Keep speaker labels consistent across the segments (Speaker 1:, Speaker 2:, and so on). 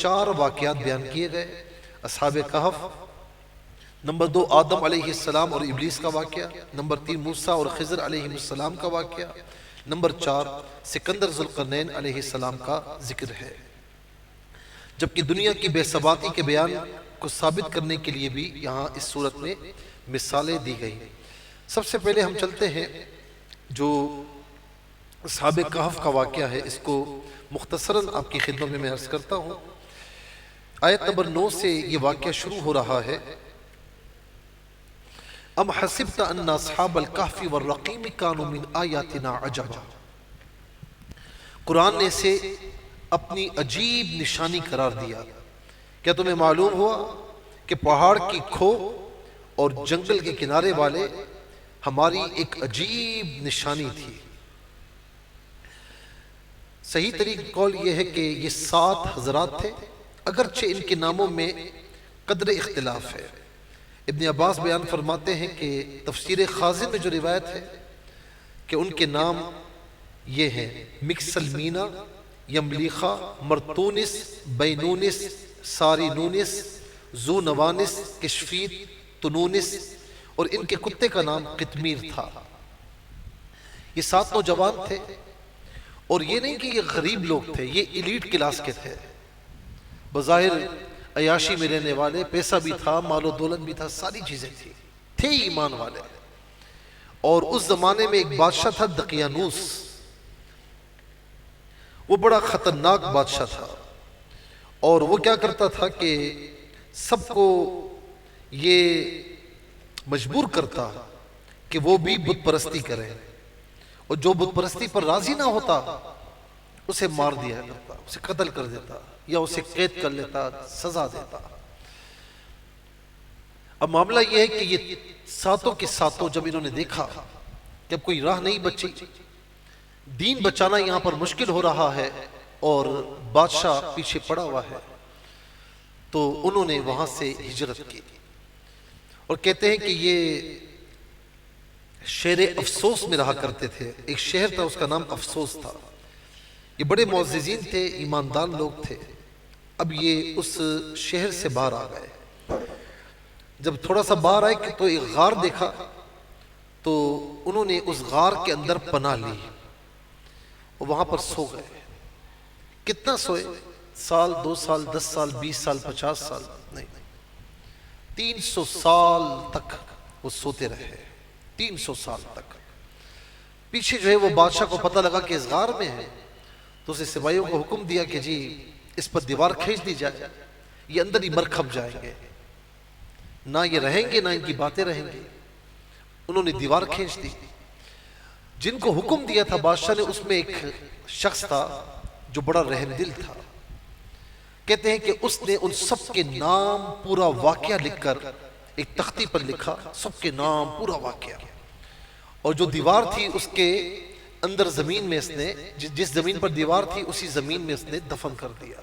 Speaker 1: 4 واقعات بیان کیے گئے، اصحاب کہف، نمبر 2 آدم علیہ السلام اور ابلیس کا واقعہ، نمبر 3 موسیٰ اور خضر علیہ السلام کا واقعہ، نمبر 4 سکندر ذوالقرنین علیہ السلام کا ذکر ہے۔ جبکہ دنیا کی بے ثباتی کے بیان کو ثابت کرنے کے لیے بھی یہاں اس صورت میں مثالیں دی گئی۔ سب سے پہلے ہم چلتے ہیں جو اصحاب کہف کا واقعہ ہے، اس کو مختصراً آپ کی خدمت میں عرض کرتا ہوں۔ آیت نمبر 9 سے یہ واقعہ شروع ہو رہا ہے۔ ام حسبت ان اصحاب الکہف والرقیم کانوا من آیاتنا عجبا، قرآن نے اسے اپنی عجیب نشانی قرار دیا۔ کیا تمہیں معلوم ہوا کہ پہاڑ کی کھو اور جنگل کے کنارے والے ہماری ایک عجیب نشانی تھی۔ صحیح طریقہ قول یہ ہے کہ یہ 7 حضرات تھے، اگرچہ ان کے ناموں میں قدر اختلاف ہے۔ ابن عباس بیان فرماتے ہیں کہ تفسیر خازن میں جو روایت ہے کہ ان کے نام یہ ہیں: مکسلمینا، یملیخا، مرتونس، بینونس، سارینونس، زونوانس، کشفیت، تنونس، اور ان کے کتے کا نام قطمیر تھا۔ یہ 7 نوجوان تھے، اور یہ نہیں کہ یہ غریب لوگ تھے، یہ ایلیٹ کلاس کے تھے، بظاہر عیاشی میں رہنے والے، پیسہ بھی تھا، مال و دولت بھی تھا، ساری چیزیں تھی، تھے ایمان والے۔ اور اس زمانے میں ایک بادشاہ تھا دقیانوس، وہ بڑا خطرناک بادشاہ تھا، اور وہ کیا کرتا تھا کہ سب کو یہ مجبور کرتا کہ وہ بھی بت پرستی کریں، اور جو بت پرستی پر راضی نہ ہوتا اسے مار دیا کرتا، اسے قتل کر دیتا یا اسے قید کر لیتا، سزا دیتا۔ اب معاملہ یہ ہے کہ یہ 7 کے 7 جب انہوں نے دیکھا کہ اب کوئی راہ نہیں بچی، دین بچانا یہاں پر مشکل ہو رہا ہے اور بادشاہ پیچھے پڑا ہوا ہے، تو انہوں نے وہاں سے ہجرت کی۔ اور کہتے ہیں کہ یہ شہر افسوس میں رہا کرتے تھے، ایک شہر تھا، اس کا نام افسوس تھا۔ یہ بڑے معززین تھے، ایماندار لوگ تھے۔ اب یہ اس شہر سے باہر آ گئے۔ جب تھوڑا سا باہر آئے تو ایک غار دیکھا، تو انہوں نے اس غار کے اندر پناہ لی اور وہاں پر سو گئے۔ کتنا سوئے؟ سال، 2 سال، 10 سال، 20 سال، 50 سال نہیں، 300 سال تک وہ سوتے رہے، 300 سال تک۔ پیچھے جو ہے وہ بادشاہ کو پتہ لگا کہ اس غار میں ہے، تو اسے سپاہیوں کو حکم دیا کہ جی اس پر دیوار کھینچ دی جائے، یہ اندر ہی مر کھپ جائیں گے، نہ یہ رہیں گے نہ ان کی باتیں رہیں گی۔ انہوں نے دیوار کھینچ دی۔ جن کو حکم دیا تھا بادشاہ نے، اس میں ایک شخص تھا جو بڑا رحم دل تھا۔ کہتے ہیں کہ اس نے ان سب کے نام پورا واقعہ لکھ کر ایک تختی پر لکھا، سب کے نام پورا واقعہ، اور جو دیوار تھی اس کے اندر زمین میں اس نے، جس زمین پر دیوار تھی اسی زمین میں اس نے دفن کر دیا۔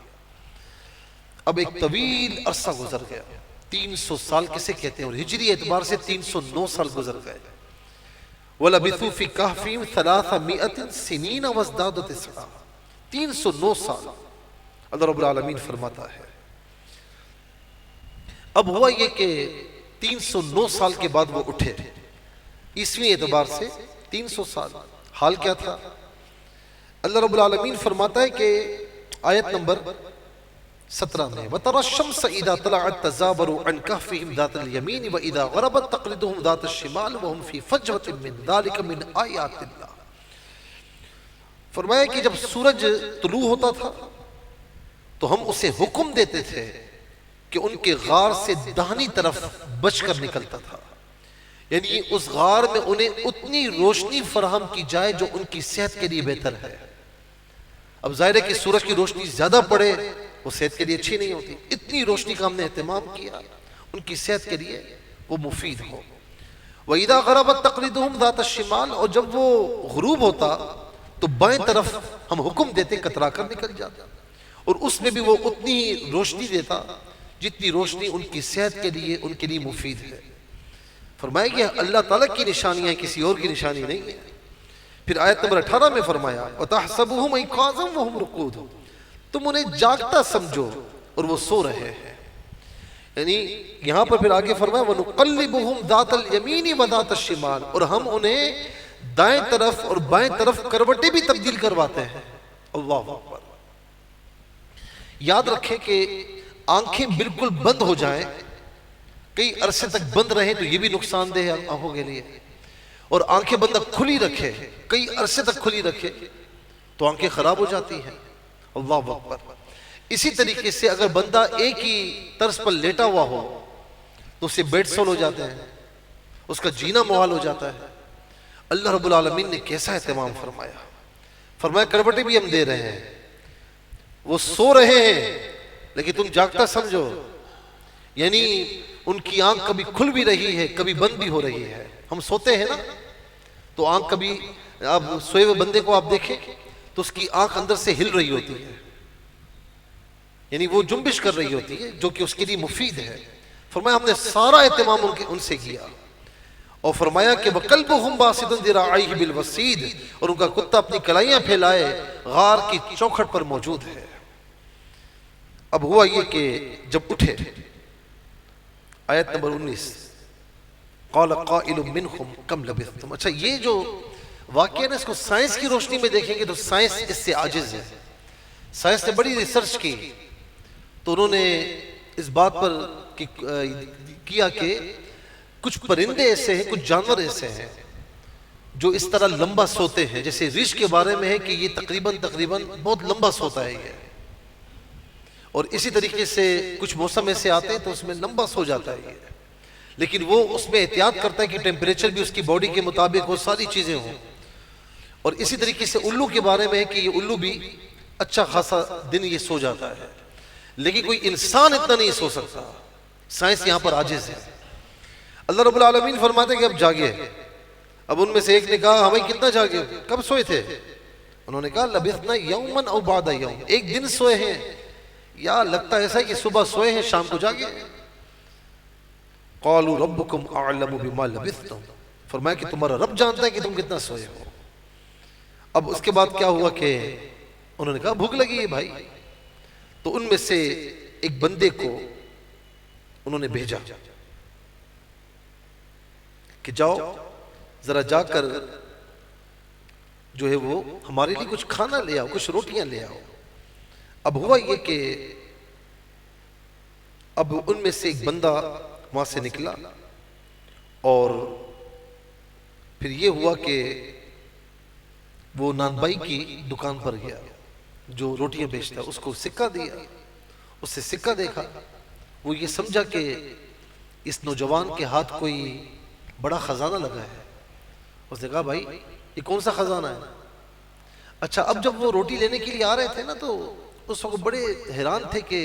Speaker 1: اب ایک طویل عرصہ گزر گیا، 300 سال کسے کہتے ہیں، اور ہجری اعتبار سے 309 سال گزر گئے۔ وَلَبِثُوا فِي كَهْفِهِمْ 300 سِنِينَ وَازْدَادُوا تِسْعًا، 309 سال اللہ رب العالمین فرماتا ہے۔ اب ہوا یہ کہ 309 سال کے بعد وہ اٹھے، عیسوی اعتبار سے 300 سال۔ حال کیا تھا؟ اللہ رب العالمین فرماتا ہے کہ آیت نمبر 17 میں وَتَرَى الشَّمْسَ إِذَا طَلَعَتْ تَزَاوَرُ عَنْ كَهْفِهِمْ ذَاتَ الْيَمِينِ وَإِذَا غَرَبَتْ تَقْرِضُهُمْ ذَاتَ الشِّمَالِ وَهُمْ فِي فَجْوَةٍ مِّن ذَلِكَ مِنْ آیَاتِ اللَّهِ۔ فرمایا کہ جب سورج طلوع ہوتا تھا تو ہم اسے حکم دیتے تھے کہ ان کے غار سے داہنی طرف بچ کر نکلتا تھا، یعنی اس غار میں انہیں اتنی روشنی فراہم کی جائے جو ان کی صحت کے لیے بہتر ہے۔ اب ظاہر ہے کہ سورج کی روشنی زیادہ پڑے وہ صحت کے لیے اچھی نہیں ہوتی، اتنی روشنی کا ہم نے اہتمام کیا ان کی صحت کے لیے وہ مفید ہو۔ وَإِذَا غَرَبَتْ تَقْرِضُهُمْ ذَاتَ الشِّمَالِ، اور جب وہ غروب ہوتا تو بائیں طرف ہم حکم دیتے کترا کر نکل جاتا، اور اس میں بھی وہ اتنی روشنی دیتا جتنی روشنی ان کی صحت کے لیے مفید ہے۔ فرمایا کہ اللہ تعالیٰ کی نشانی ہے، کسی اور کی نشانی نہیں ہے۔ پھر آیت نمبر 18 میں فرمایا وَتَحْسَبُهُمْ أَيْقَاظًا وَهُمْ رُقُودٌ، تم انہیں جاگتا سمجھو اور وہ سو رہے ہیں. یعنی یہاں پر پھر آگے فرمایا وَنُقَلِّبُهُمْ ذَاتَ الْيَمِينِ وَذَاتَ الشِّمَالِ، اور ہم انہیں دائیں طرف اور بائیں طرف کروٹیں بھی تبدیل کرواتے ہیں. اللہ اکبر. یاد رکھیں کہ آنکھیں بالکل بند ہو جائیں، کئی عرصے تک بند رہیں تو یہ بھی نقصان دہ ہے آنکھوں کے لیے، اور آنکھیں بندہ کھلی رکھے کئی عرصے تک کھلی رکھے تو آنکھیں خراب ہو جاتی ہیں. اللہ اکبر. اسی طریقے سے اگر بندہ ایک ہی طرز پر لیٹا ہوا ہو تو اسے بیڈ سول ہو جاتے ہیں، اس کا جینا محال ہو جاتا ہے. اللہ رب العالمین نے کیسا اہتمام فرمایا. فرمایا کروٹیں بھی ہم دے رہے ہیں، وہ سو رہے ہیں لیکن تم جاگتا سمجھو. یعنی ان کی آنکھ کبھی کھل بھی رہی ہے کبھی بند بھی ہو رہی ہے. ہم سوتے ہیں نا تو آنکھ کبھی، آپ سوئے ہوئے بندے کو آپ دیکھیں تو اس کی آنکھ اندر سے ہل رہی ہوتی ہے، یعنی وہ جنبش کر رہی ہوتی ہے جو کہ اس کے لیے مفید ہے. فرمایا ہم نے سارا اہتمام ان سے کیا، اور فرمایا کہ وَقَلْبُهُمْ بَاسِطٌ ذِرَاعَيْهِ بِالْوَسِيدِ، اور ان کا کتا اپنی کلائیاں پھیلائے غار کی چوکھٹ پر موجود ہے. اب ہوا یہ کہ جب اٹھے، آیت نمبر 19، قَالَ قَائِلٌ مِّنْهُمْ كَمْ لَبِثْتُمْ. اچھا یہ جو واقعہ ہے نا، اس کو سائنس کی روشنی میں دیکھیں گے تو سائنس اس سے عاجز ہے. سائنس نے بڑی ریسرچ کی تو انہوں نے اس بات پر کیا کہ کچھ پرندے ایسے ہیں، کچھ جانور ایسے ہیں جو اس طرح لمبا سوتے ہیں. جیسے ریچھ کے بارے میں ہے کہ یہ تقریباً بہت لمبا سوتا ہے یہ، اور اسی طریقے سے کچھ موسم ایسے آتے ہیں تو اس میں لمبا سو جاتا ہے یہ، لیکن وہ اس میں احتیاط کرتا ہے کہ ٹیمپریچر بھی اس کی باڈی کے مطابق ہو، ساری چیزیں ہوں. اور اسی طریقے سے الو کے بارے میں ہے کہ یہ الو بھی اچھا خاصا دن یہ سو جاتا ہے، لیکن کوئی انسان اتنا نہیں سو سکتا. سائنس یہاں پر عاجز ہے. اللہ رب العالمین فرماتے ہیں کہ اب جاگے. اب ان میں سے ایک نے کہا ہمیں کتنا جاگے، کب سوئے تھے؟ انہوں نے کہا لبثنا یوما او بعد یوم، ایک دن سوئے ہیں یا لگتا ایسا ہے کہ صبح سوئے ہیں شام کو جاگے. قالوا ربکم اعلم بما لبثتم، فرمایا کہ تمہارا رب جانتا ہے کہ تم کتنا سوئے ہو. اب اس کے بعد کیا ہوا کہ انہوں نے کہا بھوک لگی ہے بھائی. تو ان میں سے ایک بندے کو انہوں نے بھیجا کہ جاؤ ذرا جا کر جو ہے وہ ہمارے لیے کچھ کھانا لے آؤ، کچھ روٹیاں لے آؤ. اب ہوا یہ کہ اب ان میں سے ایک بندہ وہاں سے نکلا اور پھر یہ ہوا کہ وہ نانبائی کی دکان پر گیا جو روٹیاں بیچتا، اس کو سکہ دیا. اس سے سکہ دیکھا، وہ یہ سمجھا کہ اس نوجوان کے ہاتھ کوئی بڑا خزانہ لگا ہے. اس نے کہا بھائی یہ کون سا خزانہ ہے؟ اچھا اب جب وہ روٹی لینے کے لیے آ رہے تھے نا تو اس وقت بڑے حیران تھے کہ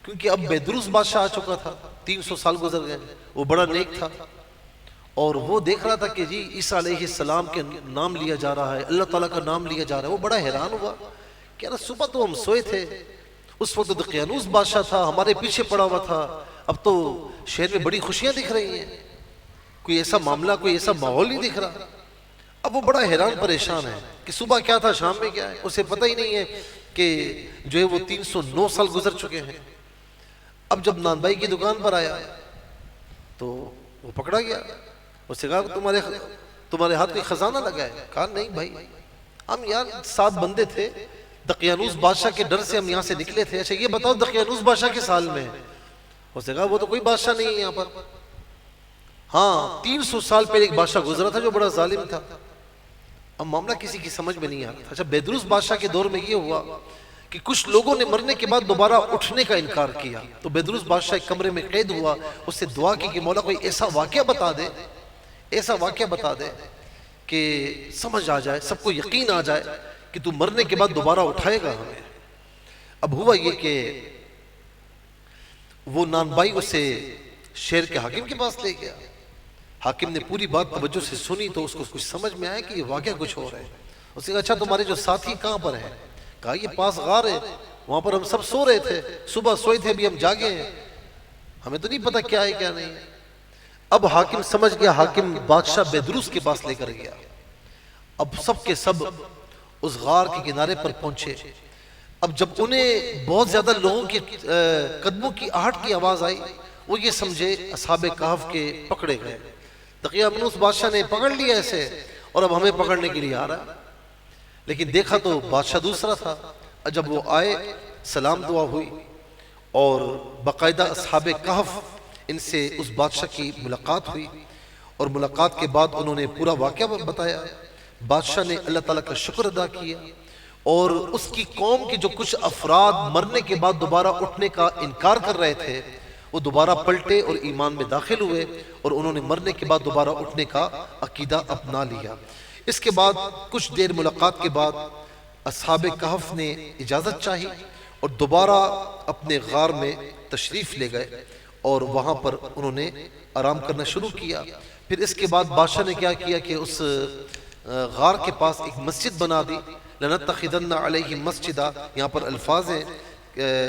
Speaker 1: کیونکہ اب بیدروس بادشاہ آ چکا تھا، 300 سال گزر گئے، وہ بڑا نیک تھا، اور وہ دیکھ رہا تھا کہ جی عیسیٰ علیہ السلام کے نام لیا جا رہا ہے، اللہ تعالیٰ کا نام لیا جا رہا ہے. وہ بڑا حیران ہوا کہ یار صبح تو ہم سوئے تھے، اس وقت دقیانوس بادشاہ تھا ہمارے پیچھے پڑا ہوا تھا، اب تو شہر میں بڑی خوشیاں دکھ رہی ہیں، کوئی ایسا معاملہ کوئی ایسا ماحول نہیں دکھ رہا. اب وہ بڑا حیران پریشان ہے کہ صبح کیا تھا شام میں کیا ہے، اسے پتہ ہی نہیں ہے کہ جو ہے وہ 309 سال گزر چکے ہیں. اب جب نانبائی کی دکان پر آیا تو وہ پکڑا گیا. اس سے کہا تمہارے ہاتھ کوئی خزانہ لگا ہے؟ کہا نہیں بھائی، ہم یار 7 بندے تھے، دقیانوس بادشاہ کے ڈر سے ہم یہاں سے نکلے تھے. اچھا یہ بتاؤ دقیانوس بادشاہ کس حال میں ہے؟ اس نے کہا وہ تو کوئی بادشاہ نہیں ہے یہاں پر. ہاں 300 سال پہلے ایک بادشاہ گزرا تھا جو بڑا ظالم تھا. اب معاملہ کسی کی سمجھ میں نہیں آ رہا. اچھا بیدروس بادشاہ کے دور میں یہ ہوا کہ کچھ لوگوں نے مرنے کے بعد دوبارہ اٹھنے کا انکار کیا، تو بیدروس بادشاہ ایک کمرے میں قید ہوا. اس سے دعا کی کہ مولا کوئی ایسا واقعہ بتا دے، ایسا واقعہ بتا دے کہ سمجھ آ جائے، سب کو یقین آ جائے کہ تو مرنے کے بعد دوبارہ اٹھائے گا ہمیں. اب ہوا یہ کہ وہ نانبائی اسے شہر کے حاکم کے پاس لے گیا. حاکم نے پوری بات توجہ سے سنی تو اس کو کچھ سمجھ میں آیا کہ یہ واقعہ کچھ اور ہے. اس نے کہا اچھا تمہارے جو ساتھی کہاں پر ہیں؟ کہا یہ پاس غار ہے، وہاں پر ہم سب سو رہے تھے، صبح سوئے تھے ابھی ہم جاگے ہیں، ہمیں تو نہیں پتا کیا ہے کیا نہیں. اب حاکم سمجھ گیا، حاکم بادشاہ بیدروس کے پاس لے کر گیا. اب سب کے سب اس غار کے کنارے پر پہنچے اب جب انہیں بہت زیادہ لوگوں کے قدموں کی آہٹ کی آواز آئی، وہ یہ سمجھے اصحاب کہف کے پکڑے گئے، دقیانوس بادشاہ نے پکڑ لیا ایسے اور اب ہمیں پکڑنے کے لیے آ رہا ہے۔ لیکن دیکھا تو بادشاہ دوسرا تھا۔ جب وہ آئے، سلام دعا ہوئی اور باقاعدہ اصحاب کہف ان سے اس بادشاہ کی ملاقات ہوئی، اور ملاقات کے بعد انہوں نے پورا واقعہ بتایا۔ بادشاہ نے اللہ تعالیٰ کا شکر ادا کیا، اور اس کی قوم کے جو کچھ افراد مرنے کے بعد دوبارہ اٹھنے کا انکار کر رہے تھے، وہ دوبارہ پلٹے اور ایمان میں داخل ہوئے، اور انہوں نے مرنے کے بعد دوبارہ اٹھنے کا عقیدہ اپنا لیا۔ اس کے بعد کچھ دیر ملاقات کے بعد اصحاب کہف نے اجازت چاہی اور دوبارہ اپنے غار میں تشریف لے گئے، اور وہاں پر انہوں نے آرام کرنا شروع کیا۔ پھر اس کے بعد بادشاہ نے کیا کیا کہ اس غار کے پاس ایک مسجد بنا دی۔ لَنَتَّخِذَنَّ عَلَيْهِمْ مَسْجِدًا، یہاں پر الفاظ ہیں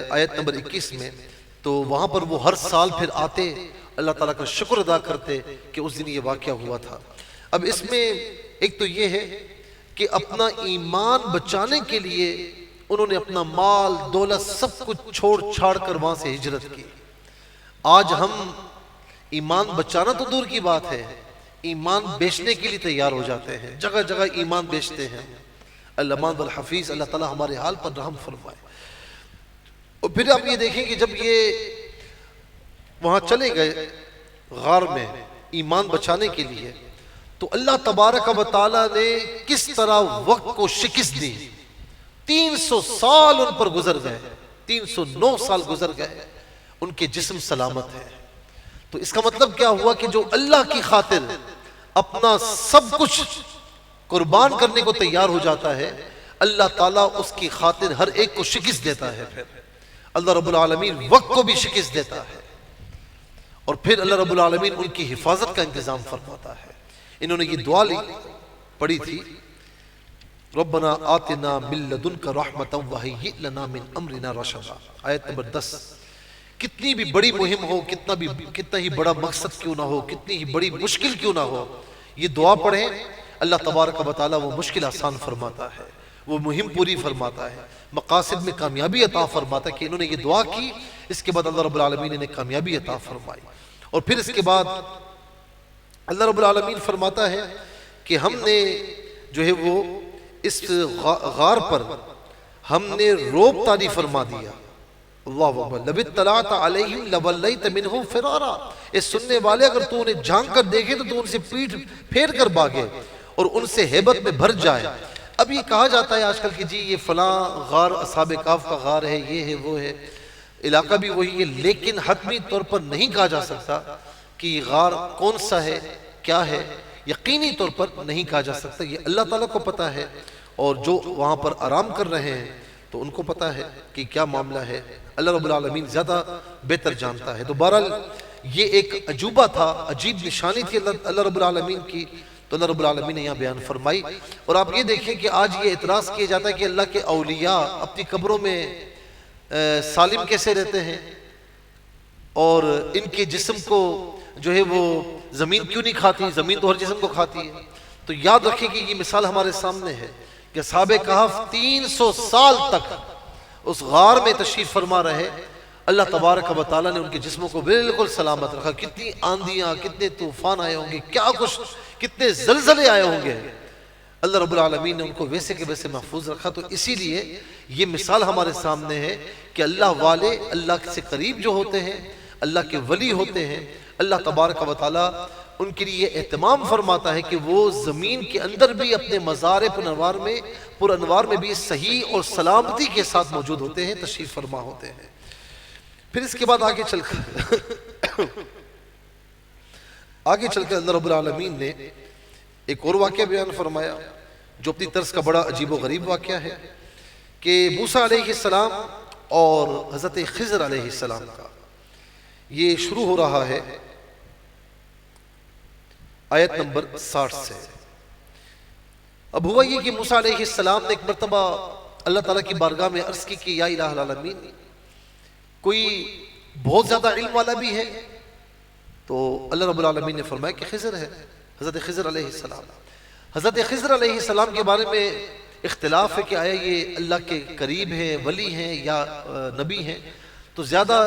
Speaker 1: آیت نمبر 21 میں، تو وہاں پر وہ ہر سال پھر آتے، اللہ تعالیٰ کا شکر ادا کرتے کہ اس دن یہ واقعہ ہوا تھا۔ اب اس میں ایک تو یہ ہے کہ اپنا ایمان بچانے کے لیے انہوں نے اپنا مال دولت سب کچھ چھوڑ چھاڑ کر وہاں سے ہجرت کی۔ آج ہم ایمان بچانا تو دور کی بات ہے، ایمان بیچنے کے لیے تیار ہو جاتے ہیں، جگہ جگہ ایمان بیچتے ہیں۔ الامان والحفیظ، اللہ تعالیٰ ہمارے حال پر رحم فرمائے۔ اور پھر آپ یہ دیکھیں کہ جب یہ وہاں چلے گئے غار میں ایمان بچانے کے لیے، تو اللہ تبارک و تعالیٰ نے کس طرح وقت کو شکست دی۔ 300 سال ان پر گزر گئے، 309 سال گزر گئے، ان کے جسم سلامت ہے۔ تو اس کا مطلب کیا ہوا کہ جو اللہ کی خاطر اپنا سب کچھ قربان کرنے کو تیار ہو جاتا ہے، اللہ تعالیٰ اس کی خاطر ہر ایک کو شکست دیتا ہے۔ پھر اللہ رب العالمین وقت کو بھی شکست دیتا ہے، اور پھر اللہ رب العالمین ان کی حفاظت کا انتظام فرماتا ہے۔ انہوں نے یہ دعا پڑھی تھی، ربنا آتنا من لدنک رحمتا وہیئ لنا من امرنا رشدا، آیت نمبر 10۔ کتنی بھی بڑی مہم ہو، کتنا ہی بڑا مقصد کیوں نہ ہو، کتنی ہی بڑی مشکل کیوں نہ ہو، یہ دعا پڑھیں، اللہ تبارک و تعالیٰ وہ مشکل آسان فرماتا ہے، وہ مہم پوری فرماتا ہے، مقاصد میں کامیابی عطا فرماتا ہے۔ کہ انہوں نے یہ دعا کی، اس کے بعد اللہ رب العالمین نے کامیابی عطا فرمائی۔ اور پھر اس کے بعد اللہ رب العالمین فرماتا ہے کہ ہم نے جو ہے وہ اس غار پر ہم نے روب طاری فرما دیا۔ اللہ اکبر، لَوِ اطَّلَعْتَ عَلَيْهِمْ لَوَلَّيْتَ مِنْهُمْ فِرَارًا، اس سننے والے اگر تو انہیں جھانک کر دیکھے تو ان سے پیٹھ پھیر کر بھاگے اور ان سے ہیبت میں بھر جائے۔ اب یہ کہا جاتا ہے آج کل کہ جی یہ فلاں غار اصحاب کہف کا غار ہے، یہ ہے وہ ہے، علاقہ بھی وہی ہے، لیکن حتمی طور پر نہیں کہا جا سکتا کہ یہ غار کون سا ہے، کیا ہے، یقینی طور پر نہیں کہا جا سکتا۔ یہ اللہ تعالیٰ کو پتہ ہے، اور جو وہاں پر آرام کر رہے ہیں تو ان کو پتہ ہے کہ کیا معاملہ ہے۔ اللہ رب العالمین زیادہ بہتر جانتا ہے۔ تو بہرحال یہ ایک عجوبہ تھا، عجیب نشانی تھی اللہ رب العالمین کی، تو اللہ رب العالمین نے یہاں بیان فرمائی۔ اور آپ یہ دیکھیں کہ آج یہ اعتراض کیا جاتا ہے کہ اللہ کے اولیاء اپنی قبروں میں سالم کیسے رہتے ہیں، اور ان کے جسم کو جو ہے وہ زمین کیوں نہیں کھاتی، زمین تو ہر جسم کو کھاتی ہے۔ تو یاد رکھیں کہ یہ مثال ہمارے سامنے ہے کہ اصحاب کہف 300 سال تک اس غار میں تشریف فرما رہے، اللہ تبارک و تعالیٰ نے ان کے جسموں کو بالکل سلامت رکھا۔ کتنی آندیاں، کتنے طوفان آئے ہوں گے، کیا کچھ، کتنے زلزلے آئے ہوں گے، اللہ رب العالمین نے ان کو ویسے کے ویسے محفوظ رکھا۔ تو اسی لیے یہ مثال ہمارے سامنے ہے کہ اللہ والے اللہ سے قریب جو ہوتے ہیں، اللہ کے ولی ہوتے ہیں، اللہ تبارک و تعالیٰ ان کے لیے اہتمام فرماتا ہے کہ وہ زمین کے اندر بھی اپنے مزار پر انوار میں بھی صحیح اور سلامتی کے ساتھ موجود ہوتے ہیں، تشریف فرما ہوتے ہیں۔ پھر اس کے بعد آگے چل کر اللہ رب العالمین نے ایک اور واقعہ بیان فرمایا جو اپنی طرز کا بڑا عجیب و غریب واقعہ ہے، کہ موسیٰ علیہ السلام اور حضرت خضر علیہ السلام کا یہ شروع ہو رہا ہے آیت نمبر 60 سے۔ اب ہوا یہ کہ موسیٰ علیہ السلام نے ایک مرتبہ اللہ تعالیٰ کی بارگاہ میں عرض کی کہ یا الہ العالمین، کوئی بہت زیادہ علم والا بھی ہے؟ تو اللہ رب العالمین نے فرمایا کہ خضر ہے، حضرت خضر علیہ السلام۔ حضرت خضر علیہ السلام کے بارے میں اختلاف ہے کہ آیا یہ اللہ کے قریب ہیں، ولی ہیں یا نبی ہیں، تو زیادہ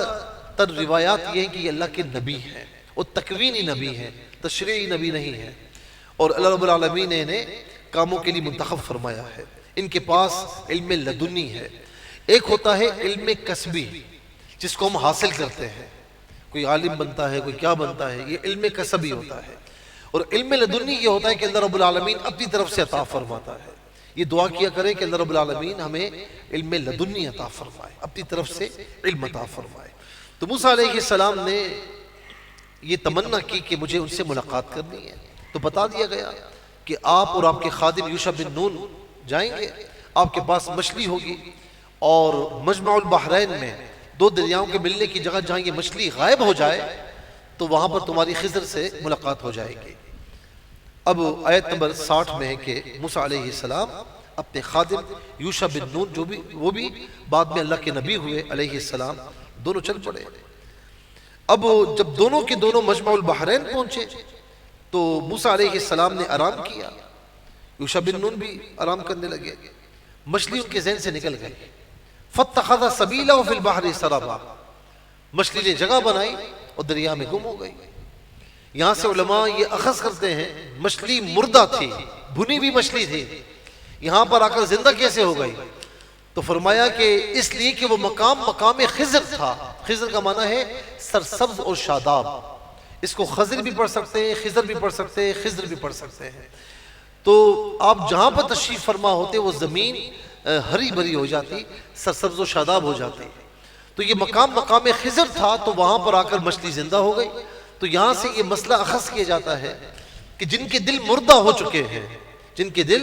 Speaker 1: تر روایات یہ ہیں کہ یہ اللہ کے نبی ہیں، اور تکوینی نبی ہیں، تشریعی نبی نہیں ہیں، اور اللہ رب العالمین نے انہیں کاموں کے لیے منتخب فرمایا ہے۔ ان کے پاس علم لدنی ہے۔ ایک ہوتا ہے علم کسبی، جس کو ہم حاصل کرتے ہیں، کوئی عالم بنتا ہے، کوئی کیا بنتا ہے، یہ علم کسبی ہوتا ہے۔ اور علم لدنی یہ ہوتا ہے کہ اللہ رب العالمین اپنی طرف سے عطا فرماتا ہے۔ یہ دعا کیا کریں کہ اللہ رب العالمین ہمیں علم لدنی عطا فرمائے، اپنی طرف سے علم عطا فرمائے۔ تو موسیٰ علیہ السلام نے یہ تمنا کی کہ مجھے ان سے ملاقات کرنی ہے، تو بتا دیا گیا کہ آپ اور آپ کے خادم یوشع بن نون جائیں گے، آپ کے پاس مچھلی ہوگی، اور مجمع البحرین میں دو دریاؤں کے ملنے کی جگہ جہاں یہ مچھلی غائب ہو جائے تو وہاں پر تمہاری خضر سے ملاقات ہو جائے گی۔ اب آیت نمبر 60 میں ہے کہ موسیٰ علیہ السلام اپنے خادم یوشع بن نون جو بھی وہ بھی بعد میں اللہ کے نبی ہوئے علیہ السلام، دونوں چل پڑے۔ اب جب دونوں کے دونوں مجمع البحرین پہنچے تو موسیٰ علیہ السلام نے آرام کیا، یوشع بن نون بھی آرام کرنے لگے، مچھلی ان کے ذہن سے نکل گئی۔ فَاتَّخَذَ سَبِيلَهُ فِي الْبَحْرِ سَرَبًا، مچھلی نے جگہ بنائی اور دریا میں گم ہو گئی۔ یہاں سے علماء یہ اخذ کرتے ہیں مچھلی مردہ تھی، بھنی ہوئی مچھلی تھی، یہاں پر آ کر زندہ کیسے ہو گئی؟ تو فرمایا کہ اس لیے کہ وہ مقام خضر تھا۔ خضر کا معنی ہے سرسبز اور شاداب، اس کو خضر بھی پڑھ سکتے ہیں، خضر بھی پڑھ سکتے ہیں، خضر بھی پڑھ سکتے ہیں۔ تو آپ جہاں پر تشریف فرما ہوتے وہ زمین ہری بھری ہو جاتی، سرسبز و شاداب ہو جاتی۔ تو یہ مقام خضر تھا، تو وہاں پر آ کر مچھلی زندہ ہو گئی۔ تو یہاں سے یہ مسئلہ اخذ کیا جاتا ہے کہ جن کے دل مردہ ہو چکے ہیں، جن کے دل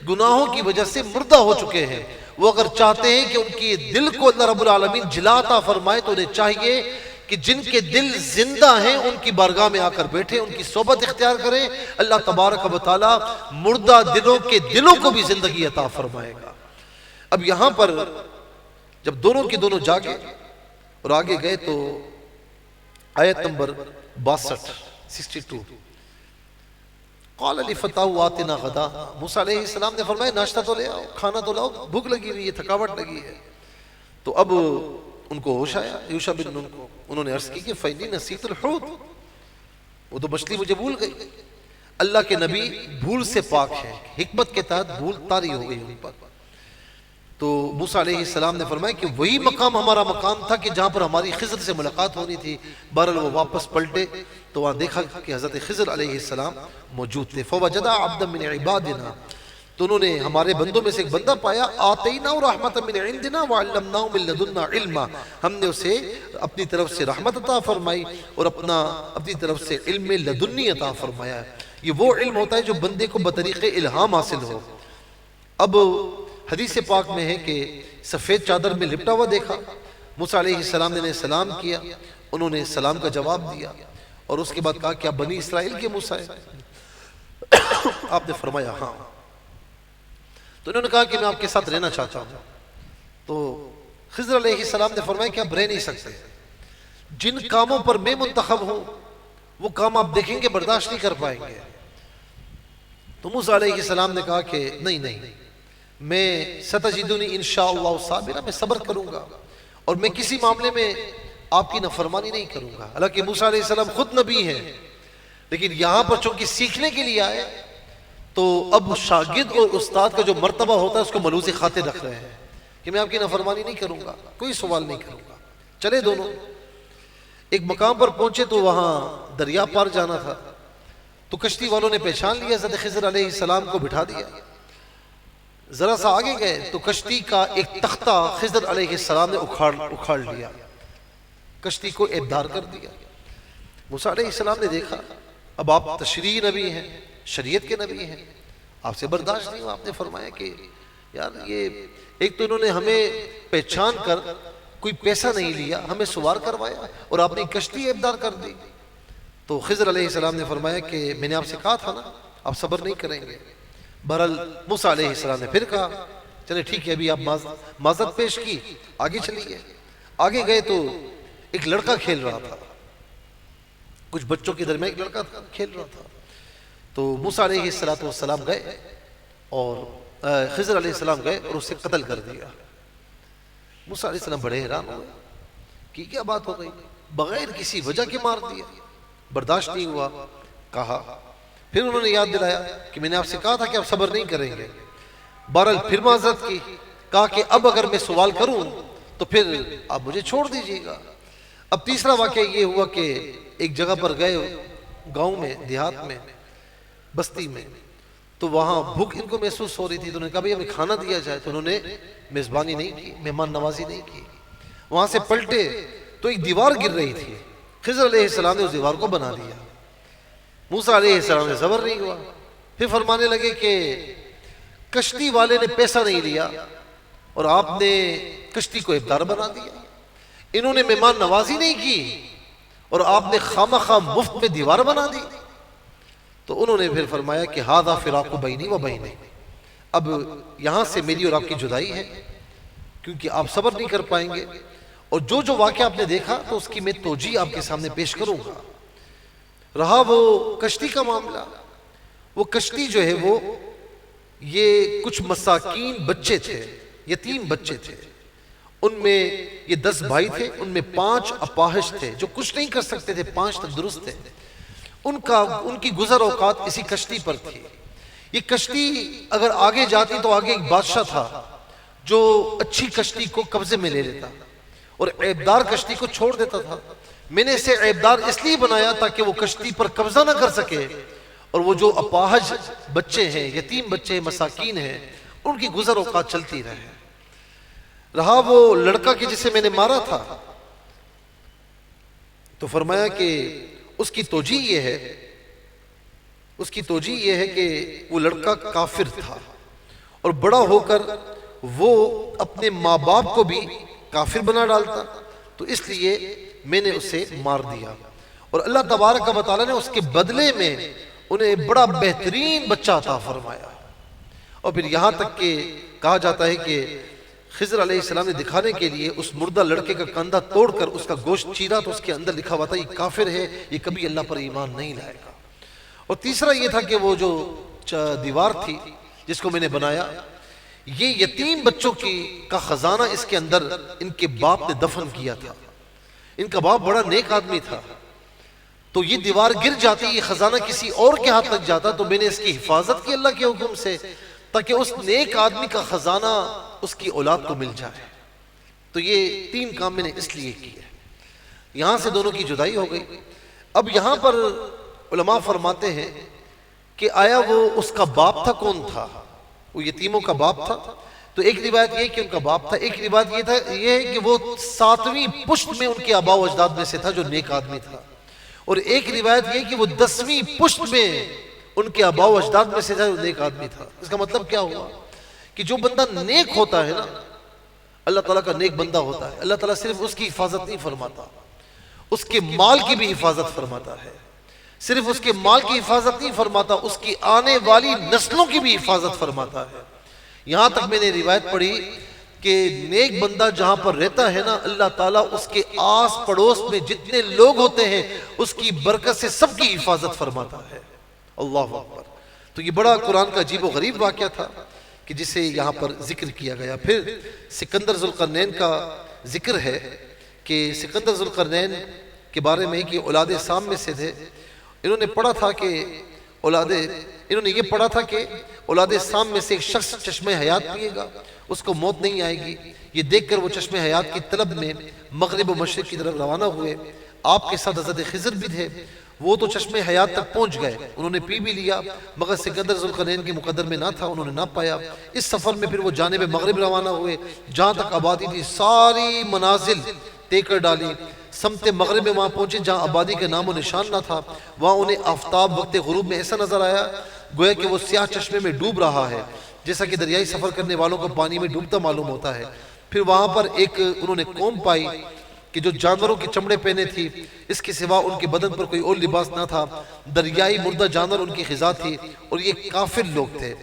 Speaker 1: گناہوں کی وجہ سے مردہ ہو چکے ہیں، وہ اگر چاہتے ہیں کہ ان کے دل کو اللہ رب العالمین جلا عطا فرمائے تو انہیں چاہیے کہ جن کے دل زندہ ہیں ان کی بارگاہ میں آ کر بیٹھیں، ان کی صحبت اختیار کریں۔ اللہ تبارک و تعالی مردہ دلوں کے دلوں کو بھی زندگی عطا فرمائے گا۔ اب یہاں پر جب دونوں کے دونوں جاگے اور آگے گئے تو آیت نمبر 62 قال لفتاه آتنا غدا، موسیٰ علیہ السلام نے فرمایا ناشتہ تو لے آؤ، کھانا تو لاؤ، بھوک لگی ہوئی ہے، تھکاوٹ لگی ہے۔ تو اب ان کو ہوش آیا یوشع بن نون کو، انہوں نے عرض کی کہ فَإِنِّي نَسِيتُ الْحُوتَ، وہ تو مچھلی مجھے بھول گئی۔ اللہ کے نبی بھول سے پاک ہے، حکمت کے تحت بھول طاری ہو گئی ان پر۔ تو موسیٰ علیہ السلام نے فرمایا کہ وہی مقام ہمارا مقام تھا کہ جہاں پر ہماری خضر سے ملاقات ہونی تھی۔ بہرحال وہ واپس پلٹے تو وہاں دیکھا کہ حضرت خضر علیہ السلام موجود تھے۔ فَوَجَدَ عَبْدًا مِنْ عِبَادِنَا، تو انہوں نے ہمارے بندوں میں سے ایک بندہ پایا، آتَيْنَاهُ رَحْمَةً مِنْ عِنْدِنَا وَعَلَّمْنَاهُ مِنْ لَدُنَّا عِلْمًا، ہم نے اسے اپنی طرف سے رحمت عطا فرمائی اور اپنی طرف سے علم لدنی عطا فرمایا۔ یہ وہ علم ہوتا ہے جو بندے کو بطریق الہام حاصل ہو۔ اب حدیث پاک میں ہے کہ سفید چادر میں لپٹا ہوا دیکھا، موسیٰ علیہ السلام نے سلام کیا، انہوں نے سلام کا جواب دیا اور اس کے بعد کہا کیا بنی اسرائیل کے موسیٰ ہیں؟ آپ نے فرمایا ہاں۔ تو انہوں نے کہا کہ میں آپ کے ساتھ رہنا چاہتا ہوں۔ تو خضر علیہ السلام نے فرمایا کہ آپ رہ نہیں سکتے، جن کاموں پر میں منتخب ہوں وہ کام آپ دیکھیں گے برداشت نہیں کر پائیں گے۔ تو موسیٰ علیہ السلام نے کہا کہ نہیں، میں ستجدنی انشاءاللہ صابرا، میں صبر کروں گا اور میں کسی معاملے میں آپ کی نافرمانی نہیں کروں گا۔ حالانکہ موسیٰ علیہ السلام خود نبی ہیں، لیکن یہاں پر چونکہ سیکھنے کے لیے آئے تو اب شاگرد اور استاد کا جو مرتبہ ہوتا ہے اس کو ملوث خاطر رکھ رہے ہیں کہ میں آپ کی نافرمانی نہیں کروں گا، کوئی سوال نہیں کروں گا۔ چلے دونوں ایک مقام پر پہنچے تو وہاں دریا پار جانا تھا، تو کشتی والوں نے پہچان لیا، حضرت خضر علیہ السلام کو بٹھا دیا۔ ذرا سا آگے گئے تو کشتی کا ایک تختہ خضر علیہ السلام نے اکھاڑ لیا، کشتی کو ایبدار کر دیا۔ موسیٰ علیہ السلام نے دیکھا اب آپ تشریعی نبی ہیں، شریعت کے نبی ہیں، آپ سے برداشت نہیں ہوا۔ آپ نے فرمایا کہ یار یہ ایک تو انہوں نے ہمیں پہچان کر کوئی پیسہ نہیں لیا، ہمیں سوار کروایا اور آپ نے کشتی ایبدار کر دی۔ تو خضر علیہ السلام نے فرمایا کہ میں نے آپ سے کہا تھا نا آپ صبر نہیں کریں گے۔ بہرحال موسیٰ علیہ السلام نے پھر کہا چلے ٹھیک ہے، ابھی آپ معذرت پیش کی، آگے چلیے۔ آگے گئے تو ایک لڑکا کھیل رہا تھا، کچھ بچوں کے درمیان ایک لڑکا کھیل رہا تھا۔ تو موسیٰ علیہ السلام گئے اور خضر علیہ السلام گئے اور اسے قتل کر دیا۔ موسیٰ علیہ السلام بڑے حیران ہوئے کہ کیا بات ہو گئی، بغیر کسی وجہ کے مار دیا، برداشت نہیں ہوا۔ کہا پھر انہوں نے یاد دلایا کہ میں نے آپ سے کہا تھا کہ آپ صبر نہیں کریں گے۔ بہرحال پھر معذرت کی، کہا کہ اب اگر میں سوال کروں تو پھر آپ مجھے چھوڑ دیجئے گا۔ اب تیسرا واقعہ یہ ہوا کہ ایک جگہ پر گئے، گاؤں میں، دیہات میں، بستی میں، تو وہاں بھوک ان کو محسوس ہو رہی تھی، تو انہوں نے کہا بھئی ہمیں کھانا دیا جائے، تو انہوں نے میزبانی نہیں کی، مہمان نوازی نہیں کی۔ وہاں سے پلٹے تو ایک دیوار گر رہی تھی، خضر علیہ السلام نے اس دیوار کو بنا دیا۔ موسیٰ علیہ السلام نے صبر نہیں ہوا، پھر فرمانے لگے کہ کشتی والے نے پیسہ نہیں لیا اور آپ نے کشتی کو ابدار بنا دیا، انہوں نے مہمان نوازی نہیں کی اور آپ نے خامخواہ مفت میں دیوار بنا دی۔ تو انہوں نے پھر فرمایا کہ ھذا فراق بینی و بینک، اب یہاں سے میری اور آپ کی جدائی ہے، کیونکہ آپ صبر نہیں کر پائیں گے، اور جو جو واقعہ آپ نے دیکھا تو اس کی میں توجیہ آپ کے سامنے پیش کروں گا۔ رہا وہ کشتی کا معاملہ، وہ کشتی جو ہے وہ یہ کچھ مساکین بچے تھے، یتیم بچے تھے، ان میں یہ 10 بھائی تھے، ان میں 5 اپاہج تھے جو کچھ نہیں کر سکتے تھے، 5 تندرست تھے۔ ان کی گزر اوقات اسی کشتی پر تھی۔ یہ کشتی اگر آگے جاتی تو آگے ایک بادشاہ تھا جو اچھی کشتی کو قبضے میں لے لیتا اور عیبدار کشتی کو چھوڑ دیتا تھا۔ میں نے اسے عیبدار اس لیے بنایا تاکہ وہ کشتی پر قبضہ نہ کر سکے، اور وہ جو اپاہج بچے ہیں، یتیم بچے ہیں، مساکین ہیں، ان کی گزر اوقات چلتی رہے۔ رہا وہ لڑکا کہ جسے میں نے مارا تھا، تو فرمایا کہ اس کی توجیہ یہ ہے کہ وہ لڑکا کافر تھا اور بڑا ہو کر وہ اپنے ماں باپ کو بھی کافر بنا ڈالتا، تو اس لیے میں نے اسے مار دیا، اور اللہ تبارک و تعالیٰ نے اس کے بدلے میں انہیں بڑا بہترین بچہ عطا فرمایا۔ اور پھر یہاں تک کہ کہا جاتا ہے کہ خضر علیہ السلام نے دکھانے کے لیے اس مردہ لڑکے کا کندھا توڑ کر اس کا گوشت چیرا، تو اس کے اندر لکھا ہوا تھا یہ کافر ہے، یہ کبھی اللہ پر ایمان نہیں لائے گا۔ اور تیسرا یہ تھا کہ وہ جو دیوار تھی جس کو میں نے بنایا، یہ یتیم بچوں کا خزانہ اس کے اندر ان کے باپ نے دفن کیا تھا۔ ان کا باپ بڑا نیک آدمی تھا، تو یہ دیوار گر جاتی، یہ خزانہ کسی اور کے ہاتھ لگ جاتا، تو میں نے اس کی حفاظت کی اللہ کے حکم سے، تاکہ اس نیک آدمی کا خزانہ اس کی اولاد کو مل جائے۔ تو یہ 3 کام میں نے اس لیے کیے۔ یہاں سے دونوں کی جدائی ہو گئی۔ اب یہاں پر علماء فرماتے ہیں کہ آیا وہ اس کا باپ تھا؟ کون تھا؟ وہ یتیموں کا باپ تھا؟ تو ایک روایت یہ کہ ان کا باپ تھا، ایک روایت یہ ہے کہ وہ 7ویں پشت میں ان کے آباء و اجداد میں سے تھا جو نیک آدمی تھا، اور ایک روایت یہ کہ وہ 10ویں پشت میں ان کے آباء و اجداد میں سے تھا جو نیک آدمی تھا۔ اس کا مطلب کیا ہوا کہ جو بندہ نیک ہوتا ہے نا، اللہ تعالیٰ کا نیک بندہ ہوتا ہے، اللہ تعالیٰ صرف اس کی حفاظت نہیں فرماتا، اس کے مال کی بھی حفاظت فرماتا ہے۔ صرف اس کے مال کی حفاظت نہیں فرماتا، اس کی آنے والی نسلوں کی بھی حفاظت فرماتا ہے۔ یہاں تک میں نے روایت پڑھی کہ نیک بندہ جہاں پر رہتا ہے نا، اللہ تعالیٰ اس کے آس پڑوس میں جتنے لوگ ہوتے ہیں اس کی برکت سے سب کی حفاظت فرماتا ہے۔ اللہ اکبر۔ تو یہ بڑا قرآن کا عجیب و غریب واقعہ تھا کہ جسے یہاں پر ذکر کیا گیا۔ پھر سکندر ذوالقرنین کا ذکر ہے کہ سکندر ذوالقرنین کے بارے میں کہ اولاد سام میں سے تھے۔ انہوں نے یہ پڑھا تھا کہ اولاد سام میں سے ایک شخص چشمہ حیات پیے گا، اس کو موت نہیں آئے گی۔ یہ دیکھ کر وہ چشمہ حیات کی طلب میں مغرب و مشرق کی طرف روانہ ہوئے۔ آپ کے ساتھ حضرت خضر بھی تھے، وہ تو چشمہ حیات تک پہنچ گئے، انہوں نے پی بھی لیا، مگر سکندر ذوالقرنین کے مقدر میں نہ تھا، انہوں نے نہ پایا۔ اس سفر میں پھر وہ جانب مغرب روانہ ہوئے، جہاں تک آبادی تھی ساری منازل طے کر ڈالی۔ سمت مغرب میں وہاں پہنچے جہاں آبادی کے نام و نشان نہ تھا، وہاں انہیں آفتاب وقت غروب میں ایسا نظر آیا گویا کہ وہ سیاہ چشمے میں ڈوب رہا ہے، جیسا کہ دریائی سفر کرنے والوں کو پانی میں ڈوبتا معلوم ہوتا ہے۔ پھر وہاں پر ایک انہوں نے قوم پائی کہ جو جانوروں کے چمڑے پہنے تھی، اس کے سوا ان کے بدن پر کوئی اور لباس نہ تھا، دریائی مردہ جانور ان کی غذا تھی، اور یہ کافر لوگ تھے۔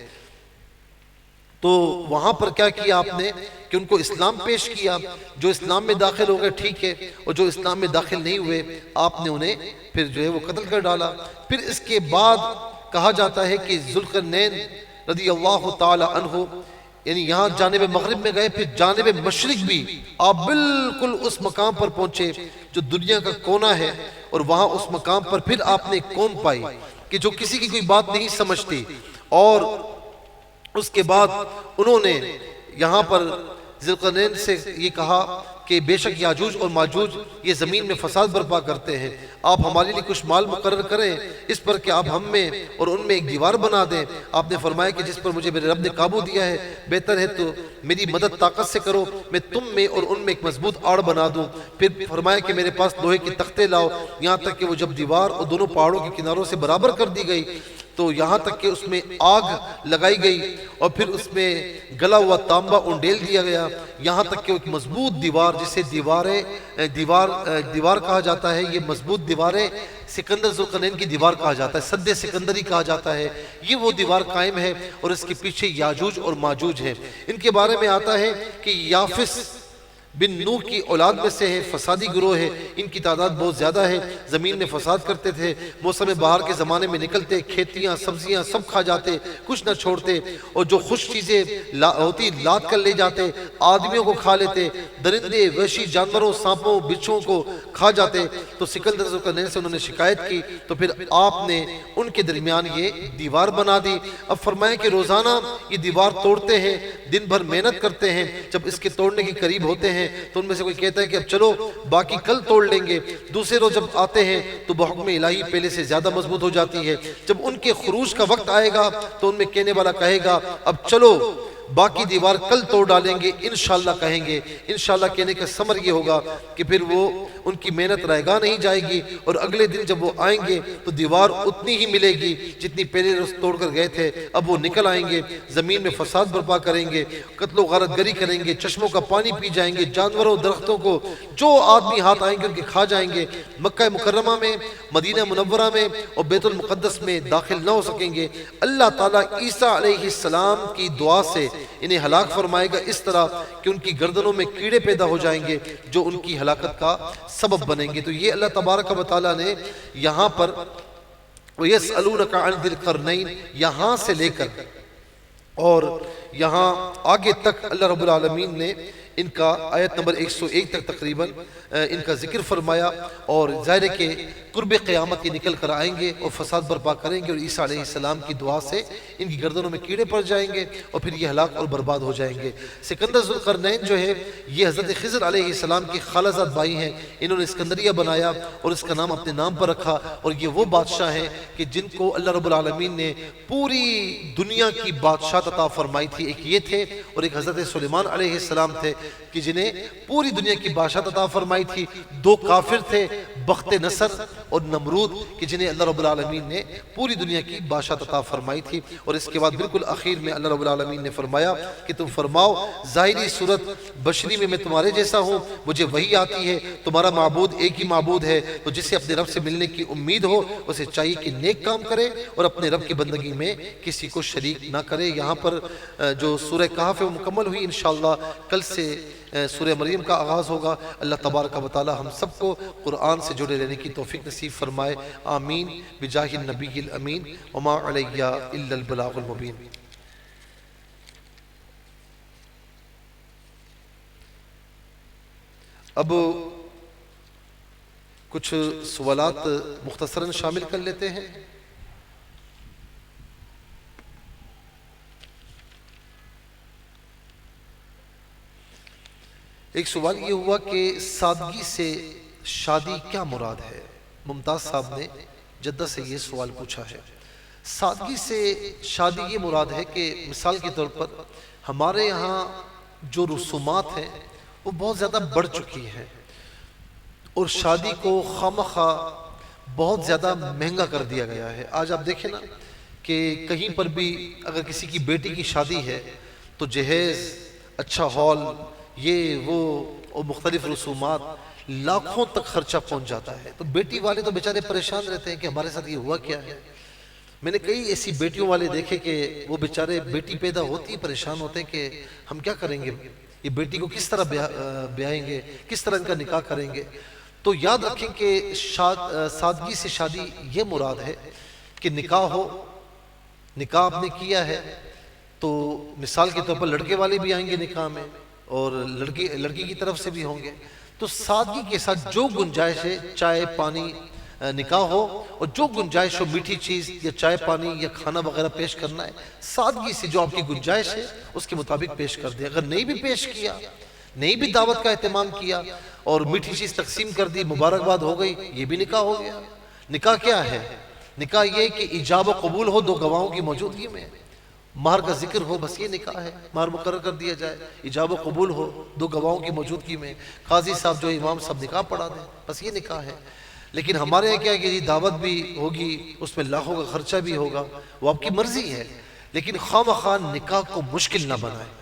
Speaker 1: تو وہاں پر کیا کیا آپ نے کہ ان کو اسلام پیش کیا، جو اسلام میں داخل ہو گئے ٹھیک ہے، اور جو اسلام میں داخل نہیں ہوئے آپ نے انہیں پھر جو ہے وہ قتل کر ڈالا۔ پھر اس کے بعد کہا جاتا ہے کہ ذوالقرنین رضی اللہ تعالی عنہ یعنی یہاں جانب مغرب میں گئے، پھر جانب مشرق بھی آپ بالکل اس مقام پر پہنچے جو دنیا کا کونا ہے، اور وہاں اس مقام پر پھر آپ نے ایک قوم پائی کہ جو کسی کی کوئی بات نہیں سمجھتی، اور اس کے بعد انہوں نے یہاں پر ذوالقرنین سے یہ کہا کہ بے شک یاجوج اور ماجوج یہ زمین میں فساد برپا کرتے ہیں، آپ ہمارے لیے کچھ مال مقرر کریں اس پر کہ آپ ہم میں اور ان میں ایک دیوار بنا دیں۔ آپ نے فرمایا کہ جس پر مجھے میرے رب نے قابو دیا ہے، بہتر ہے تو میری مدد طاقت سے کرو، میں تم میں اور ان میں ایک مضبوط آڑ بنا دوں۔ پھر فرمایا کہ میرے پاس لوہے کے تختے لاؤ، یہاں تک کہ وہ جب دیوار اور دونوں پہاڑوں کے کناروں سے برابر کر دی گئی تو یہاں تک کہ اس میں آگ لگائی گئی، اور پھر اس میں گلا ہوا تانبا انڈیل دیا گیا، یہاں تک کہ ایک مضبوط دیوار جسے دیوار کہا جاتا ہے، یہ مضبوط دیواریں سکندر ذوالقرنین کی دیوار کہا جاتا ہے، سد سکندری کہا جاتا ہے، یہ وہ دیوار قائم ہے، اور اس کے پیچھے یاجوج اور ماجوج ہیں۔ ان کے بارے میں آتا ہے کہ یافس بن نوح کی اولاد میں سے ہے، فسادی گروہ ہے، ان کی تعداد بہت زیادہ ہے، زمین میں فساد کرتے تھے، موسم بہار کے زمانے میں نکلتے، کھیتیاں سبزیاں سب کھا جاتے، کچھ نہ چھوڑتے، اور جو خوش چیزیں ہوتی لاد کر لے جاتے، آدمیوں کو کھا لیتے، درندے وحشی جانوروں سانپوں بچھوں کو کھا جاتے۔ تو سکندر ذوالقرنین سے انہوں نے شکایت کی، تو پھر آپ نے ان کے درمیان یہ دیوار بنا دی۔ اب فرمائیں کہ روزانہ یہ دیوار توڑتے ہیں، دن بھر محنت کرتے ہیں، جب اس کے توڑنے کے قریب ہوتے ہیں تو ان میں سے کوئی کہتا ہے کہ اب چلو باقی کل توڑ لیں گے، دوسرے روز جب آتے ہیں تو بحکم الہی پہلے سے زیادہ مضبوط ہو جاتی ہے، جب ان کے خروج کا وقت آئے گا تو ان میں کہنے والا کہے گا اب چلو باقی دیوار کل توڑ ڈالیں گے، انشاءاللہ کہیں گے۔ انشاءاللہ کہنے کا ثمر یہ ہوگا کہ پھر وہ ان کی محنت رائگاں نہیں جائے گی، اور اگلے دن جب وہ آئیں گے تو دیوار اتنی ہی ملے گی جتنی پہلے روز توڑ کر گئے تھے۔ اب وہ نکل آئیں گے، زمین میں فساد برپا کریں گے، قتل و غارت گری کریں گے، چشموں کا پانی پی جائیں گے، جانوروں درختوں کو جو آدمی ہاتھ آئیں گے ان کے کھا جائیں گے، مکہ مکرمہ میں، مدینہ منورہ میں اور بیت المقدس میں داخل نہ ہو سکیں گے۔ اللہ تعالیٰ عیسیٰ علیہ السلام کی دعا سے انہیں ہلاک فرمائے گا، اس طرح کہ ان کی گردنوں میں کیڑے پیدا ہو جائیں گے جو ان کی ہلاکت کا سبب بنیں گے۔ تو یہ اللہ تبارک و تعالیٰ نے یہاں پر وَيَسْأَلُونَكَ عَنْ ذِي الْقَرْنَيْنِ یہاں سے لے کر اور یہاں آگے تک اللہ رب العالمین نے ان کا آیت نمبر 101 تک تقریباً ان کا ذکر فرمایا، اور ظاہر ہے کہ قرب قیامت یہ نکل کر آئیں گے اور فساد برپا کریں گے، اور عیسیٰ علیہ السلام کی دعا سے ان کی گردنوں میں کیڑے پڑ جائیں گے اور پھر یہ ہلاک اور برباد ہو جائیں گے۔ سکندر ذوالقرنین جو ہے یہ حضرت خضر علیہ السلام کی خالہ زاد بھائی ہیں، انہوں نے اسکندریہ بنایا اور اس کا نام اپنے نام پر رکھا، اور یہ وہ بادشاہ ہیں کہ جن کو اللہ رب العالمین نے پوری دنیا کی بادشاہت عطا فرمائی تھی۔ ایک یہ تھے اور ایک حضرت سلیمان علیہ السلام تھے کہ جنہیں پوری دنیا کی بادشاہت عطا فرمائی تھی۔ دو کافر تھے، بخت نصر اور نمرود، کہ جنہیں اللہ رب العالمین نے پوری دنیا کی بادشاہت عطا فرمائی تھی۔ اور اس کے بعد بالکل اخیر میں اللہ رب العالمین نے فرمایا کہ تم فرماؤ ظاہری صورت بشری میں تمہارے جیسا ہوں، مجھے وحی آتی ہے، تمہارا معبود ایک ہی معبود ہے، تو جسے اپنے رب سے ملنے کی امید ہو اسے چاہیے کہ نیک کام کرے اور اپنے رب کی بندگی میں کسی کو شریک نہ کرے۔ یہاں پر جو سورہ کہف ہے وہ مکمل ہوئی، انشاءاللہ کل سے سورہ مریم کا آغاز ہوگا۔ اللہ تبارک و تعالی ہم سب کو قرآن سے جڑے رہنے کی توفیق نصیب فرمائے، آمین بجاہ النبی الامین وما علیہ الا البلاغ المبین۔ اب کچھ سوالات مختصراً شامل کر لیتے ہیں۔ ایک سوال یہ ہوا کہ سادگی سے شادی کیا مراد ہے؟ ممتاز صاحب نے جدہ سے یہ سوال پوچھا ہے۔ سادگی سے شادی یہ مراد ہے کہ مثال کے طور پر ہمارے یہاں جو رسومات ہیں وہ بہت زیادہ بڑھ چکی ہیں، اور شادی کو خامخواہ بہت زیادہ مہنگا کر دیا گیا ہے۔ آج آپ دیکھیں نا کہ کہیں پر بھی اگر کسی کی بیٹی کی شادی ہے تو جہیز، اچھا ہال، یہ وہ اور مختلف رسومات، لاکھوں تک خرچہ پہنچ جاتا ہے۔ تو بیٹی والے تو بیچارے پریشان رہتے ہیں کہ ہمارے ساتھ یہ ہوا کیا ہے۔ میں نے کئی ایسی بیٹیوں والے دیکھے کہ وہ بیچارے بیٹی پیدا ہوتی پریشان ہوتے ہیں کہ ہم کیا کریں گے، یہ بیٹی کو کس طرح بیائیں گے، کس طرح ان کا نکاح کریں گے۔ تو یاد رکھیں کہ سادگی سے شادی یہ مراد ہے کہ نکاح ہو، نکاح آپ نے کیا ہے، تو مثال کے طور پر لڑکے والے بھی آئیں گے نکاح میں اور لڑکی کی طرف سے بھی ہوں گے، تو سادگی کے ساتھ جو گنجائش ہے، چائے پانی نکاح ہو اور جو گنجائش ہو، میٹھی چیز یا چائے پانی یا کھانا وغیرہ پیش کرنا ہے، سادگی سے جو آپ کی گنجائش ہے اس کے مطابق پیش کر دیں۔ اگر نہیں بھی پیش کیا، نہیں بھی دعوت کا اہتمام کیا اور میٹھی چیز تقسیم کر دی، مبارکباد ہو گئی، یہ بھی نکاح ہو گیا۔ نکاح کیا ہے؟ نکاح یہ کہ ایجاب و قبول ہو دو گواہوں کی موجودگی میں، مہر کا ذکر ہو، بس یہ نکاح ہے، مہر مقرر کر دیا جائے، ایجاب و قبول ہو دو گواہوں کی موجودگی میں، قاضی صاحب جو امام صاحب نکاح پڑھا دیں، بس یہ نکاح ہے۔ لیکن ہمارے یہاں کیا ہے کہ دعوت بھی ہوگی، اس میں لاکھوں کا خرچہ بھی ہوگا، وہ آپ کی مرضی ہے، لیکن خواہ نکاح کو مشکل نہ بنائیں۔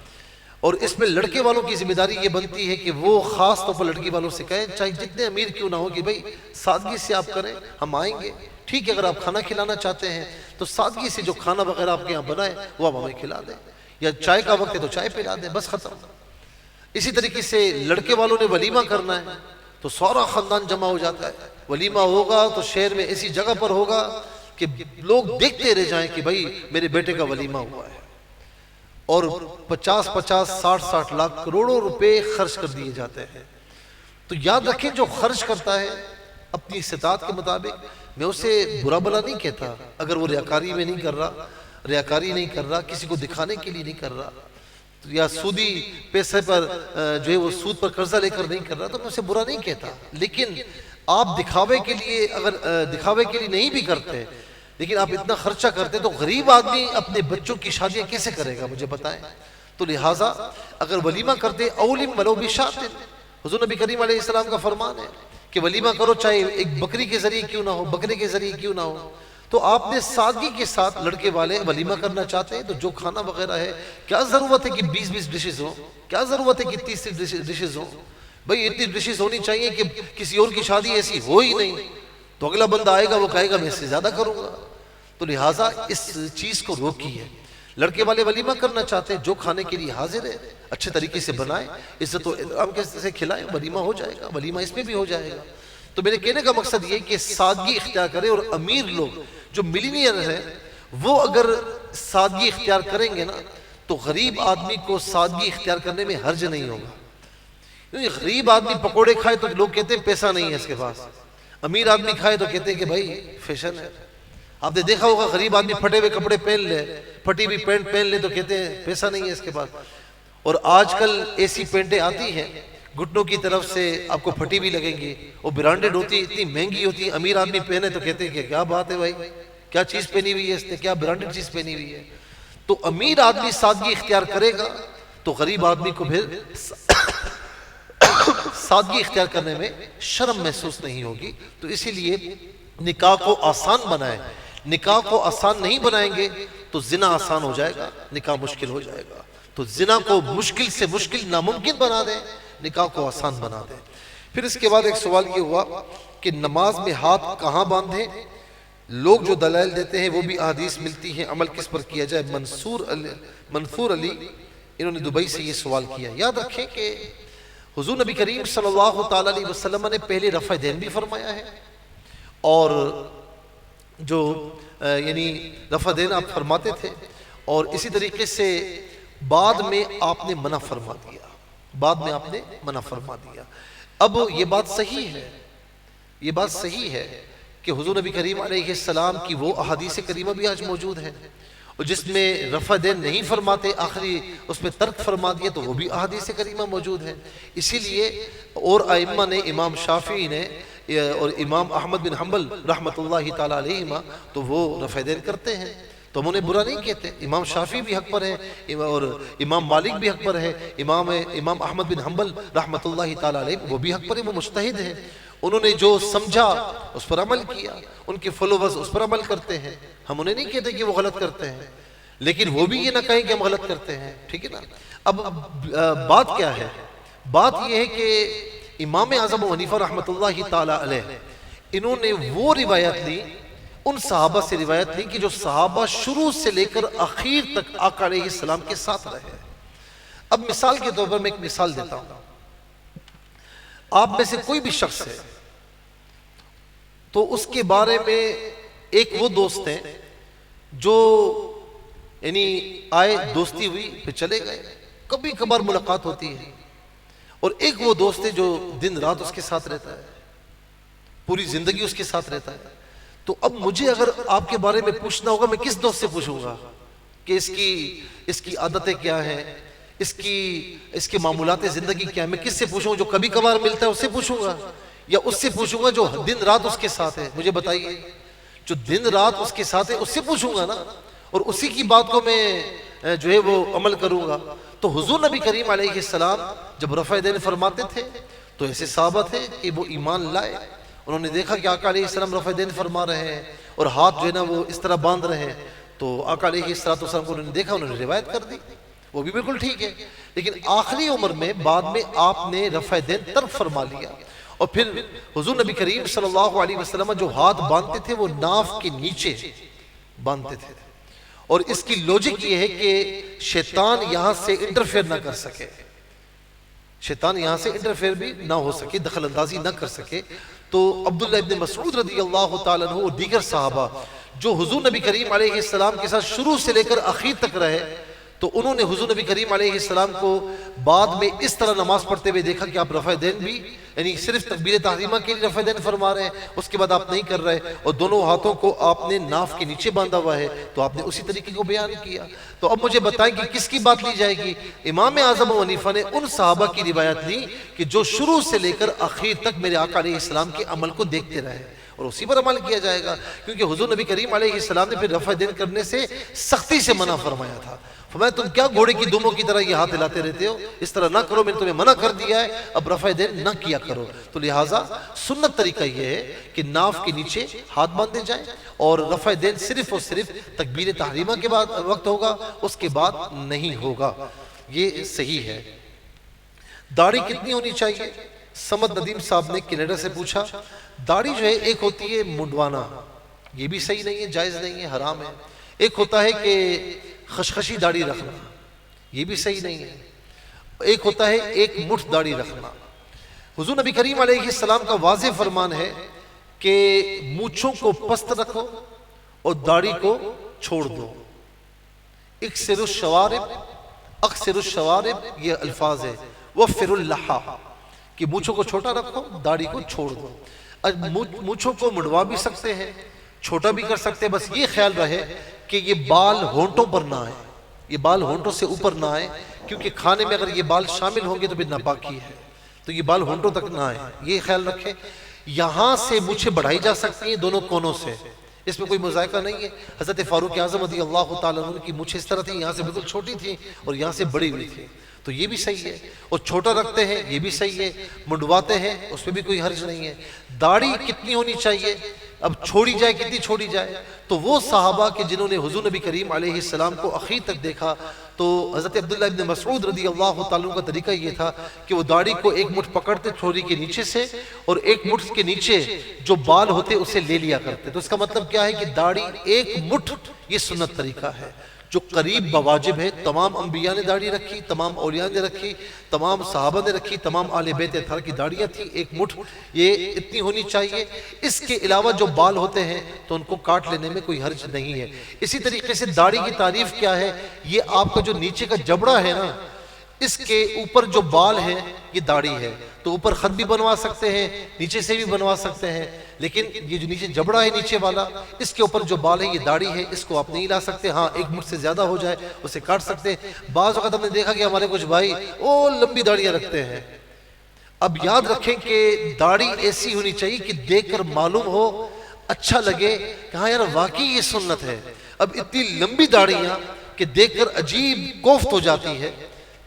Speaker 1: اور اس میں لڑکے والوں کی ذمہ داری یہ بنتی ہے کہ وہ خاص طور پر لڑکی والوں سے کہیں، چاہے جتنے امیر کیوں نہ ہو، کہ بھائی سادگی سے آپ کریں، ہم آئیں گے، ٹھیک ہے، اگر آپ کھانا کھلانا چاہتے ہیں تو سادگی سے جو کھانا وغیرہ آپ کے یہاں بنائے وہ آپ ہمیں کھلا دیں، یا چائے کا وقت ہے تو چائے پلا دیں، بس ختم۔ اسی طریقے سے لڑکے والوں نے ولیمہ کرنا ہے تو سارا خاندان جمع ہو جاتا ہے، ولیمہ ہوگا تو شہر میں ایسی جگہ پر ہوگا کہ لوگ دیکھتے رہ جائیں کہ بھائی میرے بیٹے کا ولیمہ ہوا ہے، اور 50 60 لاکھ کروڑوں روپے خرچ کر دیے جاتے ہیں۔ تو یاد رکھیں جو خرچ کرتا ہے اپنی استطاعت کے مطابق، میں اسے برا بلا نہیں کہتا، اگر وہ ریاکاری میں نہیں کر رہا، ریاکاری نہیں کر رہا، کسی کو دکھانے کے لیے نہیں کر رہا، یا سودی پیسے پر جو ہے وہ سود پر قرضہ لے کر نہیں کر رہا، تو میں اسے برا نہیں کہتا۔ لیکن آپ دکھاوے کے لیے، اگر دکھاوے کے لیے نہیں بھی کرتے لیکن آپ اتنا خرچہ کرتے تو غریب آدمی اپنے بچوں کی شادیاں کیسے کرے گا، مجھے بتائیں۔ تو لہٰذا اگر ولیمہ کرتے اولم ولو بشاۃ، حضور نبی کریم علیہ السلام کا فرمان ہے کہ ولیمہ کرو، چاہے ایک بکری کے ذریعے کیوں نہ ہو، بکرے کے ذریعے کیوں نہ ہو۔ تو آپ نے سادگی کے ساتھ لڑکے والے ولیمہ کرنا چاہتے ہیں تو جو کھانا وغیرہ ہے، کیا ضرورت ہے کہ 20 ڈشز ہوں، کیا ضرورت ہے کہ 30 ڈشز ہوں؟ بھئی اتنی ڈشز ہونی چاہیے کہ کسی اور کی شادی ایسی ہو ہی نہیں، تو اگلا بندہ آئے گا وہ کہے گا میں اس سے زیادہ کروں گا۔ تو لہٰذا اس چیز کو روکیے۔ لڑکے والے ولیمہ کرنا چاہتے ہیں، جو کھانے کے لیے حاضر ہے اچھے طریقے سے بنائیں، عزت و احترام سے کھلائیں، ولیمہ ہو جائے گا، ولیمہ اس میں بھی ہو جائے گا۔ تو میرے کہنے کا مقصد یہ کہ سادگی اختیار کریں، اور امیر لوگ جو ملینئر ہیں وہ اگر سادگی اختیار کریں گے نا تو غریب آدمی کو سادگی اختیار کرنے میں حرج نہیں ہوگا۔ کیونکہ غریب آدمی پکوڑے کھائے تو لوگ کہتے ہیں پیسہ نہیں ہے اس کے پاس، امیر آدمی کھائے تو کہتے ہیں کہ بھائی فیشن ہے۔ آپ نے دیکھا ہوگا غریب آدمی پھٹے ہوئے کپڑے پہن لے، پھٹی ہوئی پینٹ پہن لے تو کہتے ہیں پیسہ نہیں ہے اس کے پاس۔ اور آج کل ایسی پینٹیں آتی ہیں گھٹنوں کی طرف سے آپ کو پھٹی بھی لگیں گی، وہ برانڈڈ ہوتی ہے، اتنی مہنگی ہوتی ہے، امیر آدمی پہنے تو کہتے ہیں کہ کیا بات ہے بھائی، کیا چیز پہنی ہوئی ہے اس نے، کیا برانڈڈ چیز پہنی ہوئی ہے۔ تو امیر آدمی سادگی اختیار کرے گا تو غریب آدمی کو پھر سادگی اختیار کرنے میں شرم محسوس نہیں ہوگی۔ تو اسی لیے نکاح کو آسان بنائیں۔ نکاح کو آسان نہیں بنائیں گے تو زنا آسان ہو جائے گا، نکاح مشکل ہو جائے گا۔ تو زنا کو مشکل سے مشکل ناممکن بنا دیں، نکاح کو آسان بنا دیں۔ پھر اس کے بعد ایک سوال یہ ہوا کہ نماز میں ہاتھ کہاں باندھیں؟ لوگ جو دلائل دیتے ہیں وہ بھی احادیث ملتی ہیں، عمل کس پر کیا جائے؟ منصور علی انہوں نے دبئی سے یہ سوال کیا۔ یاد رکھیں کہ حضور نبی کریم صلی اللہ تعالیٰ علیہ وسلم نے پہلے رفع دین بھی فرمایا ہے، اور جو یعنی رفع دین آپ فرماتے تھے، اور اسی طریقے سے بعد میں آپ نے منع فرما دیا، بعد میں آپ نے منع فرما دیا۔ اب یہ بات صحیح ہے، یہ بات صحیح ہے کہ حضور نبی کریم علیہ السلام کی وہ احادیث کریمہ بھی آج موجود ہیں، اور جس میں رفع دین نہیں فرماتے، آخری اس میں ترک فرما دیا، تو وہ بھی احادیث کریمہ موجود ہیں۔ اسی لیے اور ائمہ نے، امام شافعی نے اور امام احمد بن حنبل رحمۃ اللہ تعالیٰ علیہما، تو وہ رفع دین کرتے ہیں، تو ہم انہیں برا نہیں کہتے۔ امام شافعی بھی حق پر ہے اور امام مالک بھی حق پر ہے، امام احمد بن حنبل رحمۃ اللہ تعالیٰ علیہ وہ بھی حق پر ہے، وہ مجتہد ہیں، انہوں نے جو سمجھا اس پر عمل کیا، ان کے فالوورز اس پر عمل کرتے ہیں، ہم انہیں نہیں کہتے کہ وہ غلط کرتے ہیں، لیکن وہ بھی یہ نہ کہیں کہ ہم غلط کرتے ہیں، ٹھیک ہے نا۔ اب بات کیا ہے؟ بات یہ ہے کہ امام اعظم ابو حنیفہ رحمۃ اللہ تعالیٰ علیہ انہوں نے وہ روایت لی، ان صحابہ سے روایت لی کہ جو صحابہ شروع سے لے کر آخر تک آقا علیہ السلام کے ساتھ رہے۔ اب مثال کے طور پر میں ایک مثال دیتا ہوں، آپ میں سے کوئی بھی شخص ہے تو اس کے بارے میں ایک وہ دوست ہیں جو یعنی آئے، دوستی ہوئی، پھر چلے گئے، کبھی کبھار ملاقات ہوتی ہے۔ اور ایک وہ دوست ہے جو دن رات اس کے ساتھ رہتا ہے، پوری زندگی اس کے ساتھ رہتا ہے۔ تو اب مجھے اگر آپ کے بارے میں پوچھنا ہوگا، میں کس دوست سے پوچھوں گا کہ اس کی عادتیں کیا ہیں، اس کے معمولات زندگی کیا ہے؟ میں کس سے پوچھوں؟ جو کبھی کبھار ملتا ہے اس سے پوچھوں گا، یا اس سے پوچھوں گا جو دن رات اس کے ساتھ ہے؟ مجھے بتائیے، جو دن رات اس کے ساتھ ہے اس سے پوچھوں گا نا، اور اسی کی بات کو میں جو ہے وہ عمل کروں گا۔ تو حضور نبی کریم علیہ السلام جب رفع دین فرماتے تھے تو ایسے صحابہ تھے کہ وہ ایمان لائے، انہوں نے دیکھا کہ آقا علیہ السلام رفع دین فرما رہے ہیں اور ہاتھ جو ہے نا وہ اس طرح باندھ رہے ہیں، تو آقا علیہ السلام کو انہوں نے دیکھا، انہوں نے روایت کر دی، وہ بھی بالکل ٹھیک ہے۔ لیکن آخری عمر میں بعد میں آپ نے رفع دین ترک فرما لیا، اور پھر حضور نبی کریم صلی اللہ علیہ وسلم جو ہاتھ باندھتے تھے وہ ناف کے نیچے باندھتے تھے، اور اس کی لوجک یہ ہے کہ شیطان یہاں سے انٹرفیئر نہ کر سکے، شیطان یہاں سے انٹرفیئر بھی نہ ہو سکے، دخل اندازی نہ کر سکے۔ تو عبداللہ ابن مسعود رضی اللہ تعالیٰ عنہ اور دیگر صحابہ جو حضور نبی کریم علیہ السلام کے ساتھ شروع سے لے کر آخر تک رہے، تو انہوں نے حضور نبی کریم علیہ السلام کو بعد میں اس طرح نماز پڑھتے ہوئے دیکھا کہ آپ رفع دین بھی، یعنی صرف تکبیر تحریمہ کے لیے رفع دین فرما رہے ہیں، اس کے بعد آپ نہیں کر رہے، اور دونوں ہاتھوں کو آپ نے ناف کے نیچے باندھا ہوا ہے، تو آپ نے اسی طریقے کو بیان کیا۔ تو اب مجھے بتائیں کہ کس کی بات لی جائے گی؟ امام اعظم ابو حنیفہ نے ان صحابہ کی روایت لی کہ جو شروع سے لے کر آخر تک میرے آقا علیہ السلام کے عمل کو دیکھتے رہے، اور اسی پر عمل کیا جائے گا، کیونکہ حضور نبی کریم علیہ السلام نے پھر رفع دین کرنے سے سختی سے منع فرمایا تھا۔ فرمایا تم کیا گھوڑے کی دموں کی طرح یہ ہاتھ ہلاتے رہتے ہو، اس طرح نہ کرو، میں نے تمہیں منع کر دیا ہے، اب رفع دین نہ کیا کرو۔ تو لہٰذا سنت طریقہ یہ ہے کہ ناف کے نیچے ہاتھ باندھے جائیں، اور رفع دین صرف اور صرف تکبیر تحریمہ کے بعد وقت ہوگا، اس کے بعد نہیں ہوگا، یہ صحیح ہے۔ داڑھی کتنی ہونی چاہیے؟ سمد ندیم صاحب نے کینیڈا سے پوچھا۔ داڑھی جو ہے ایک ہوتی ہے منڈوانا، یہ بھی صحیح نہیں ہے، جائز نہیں ہے، حرام ہے۔ ایک ہوتا ہے کہ خشخشی داڑھی رکھنا، یہ بھی صحیح نہیں ہے۔ ایک ہوتا ہے ایک مٹھ داڑھی رکھنا۔ حضور نبی کریم علیہ السلام کا واضح فرمان ہے کہ مونچھوں کو پست رکھو اور داڑھی کو چھوڑ دو۔ اکثر الشوارب، اکثر الشوارب، یہ الفاظ ہے، وفر اللحا، کہ مونچھوں کو چھوٹا رکھو، داڑھی کو چھوڑ دو۔ مونچھوں کو مڑوا بھی سکتے ہیں، چھوٹا بھی کر سکتے ہیں، بس یہ خیال رہے کہ یہ بال ہونٹوں پر نہ آئے، یہ بال ہونٹوں سے اوپر نہ آئے، کیونکہ کھانے میں اگر یہ بال شامل ہوں گے تو پھر ناپاکی ہے، تو یہ بال ہونٹوں تک نہ آئے، یہ خیال رکھیں۔ یہاں سے مونچھیں بڑھائی جا سکتی ہیں دونوں کونوں سے، اس میں کوئی مذائقہ نہیں ہے۔ حضرت فاروق اعظم رضی اللہ تعالیٰ عنہ کی مونچھیں اس طرح تھیں، یہاں سے بالکل چھوٹی تھیں اور یہاں سے بڑی ہوئی تھی، تو یہ بھی صحیح ہے۔ اور چھوٹا رکھتے ہیں، یہ بھی صحیح ہے۔ منڈواتے ہیں، اس میں بھی کوئی حرج نہیں ہے۔ داڑھی کتنی ہونی چاہیے؟ اب چھوڑی جائے، کتنی چھوڑی جائے؟ تو وہ صحابہ کہ جنہوں نے حضور نبی کریم علیہ السلام کو اخیر تک دیکھا، تو حضرت عبداللہ ابن مسعود رضی اللہ تعالیٰ عنہ کا طریقہ یہ تھا کہ وہ داڑھی کو ایک مٹھ پکڑتے تھوڑی کے نیچے سے، اور ایک مٹھ کے نیچے جو بال ہوتے اسے لے لیا کرتے۔ تو اس کا مطلب کیا ہے کہ داڑھی ایک مٹھ، یہ سنت طریقہ ہے جو قریب بواجب ہے۔ تمام انبیاء نے داڑھی رکھی، تمام اولیاء نے رکھی، تمام صحابہ نے رکھی، تمام آل بیت اطہار کی داڑھیاں تھیں، ایک مٹھ یہ اتنی ہونی چاہیے۔ اس کے علاوہ جو بال ہوتے ہیں تو ان کو کاٹ لینے میں کوئی حرج نہیں ہے۔ اسی طریقے سے داڑھی کی تعریف کیا ہے؟ یہ آپ کا جو نیچے کا جبڑا ہے نا، اس کے اوپر جو بال ہیں یہ داڑھی ہے، تو اوپر خط بھی بنوا سکتے ہیں، نیچے سے بھی بنوا سکتے ہیں، لیکن یہ جو نیچے جبڑا ہے نیچے والا، اس کے اوپر جو بال ہے یہ داڑھی ہے، اس کو آپ نہیں لا سکتے۔ ہاں ایک مٹھ سے زیادہ ہو جائے اسے کاٹ سکتے ہیں۔ بعض وقت ہم نے دیکھا کہ ہمارے کچھ بھائی وہ لمبی داڑیاں رکھتے ہیں۔ اب یاد رکھیں کہ داڑھی ایسی ہونی چاہیے کہ دیکھ کر معلوم ہو، اچھا لگے کہ ہاں یار واقعی یہ سنت ہے۔ اب اتنی لمبی داڑیاں کہ دیکھ کر عجیب کوفت ہو جاتی ہے،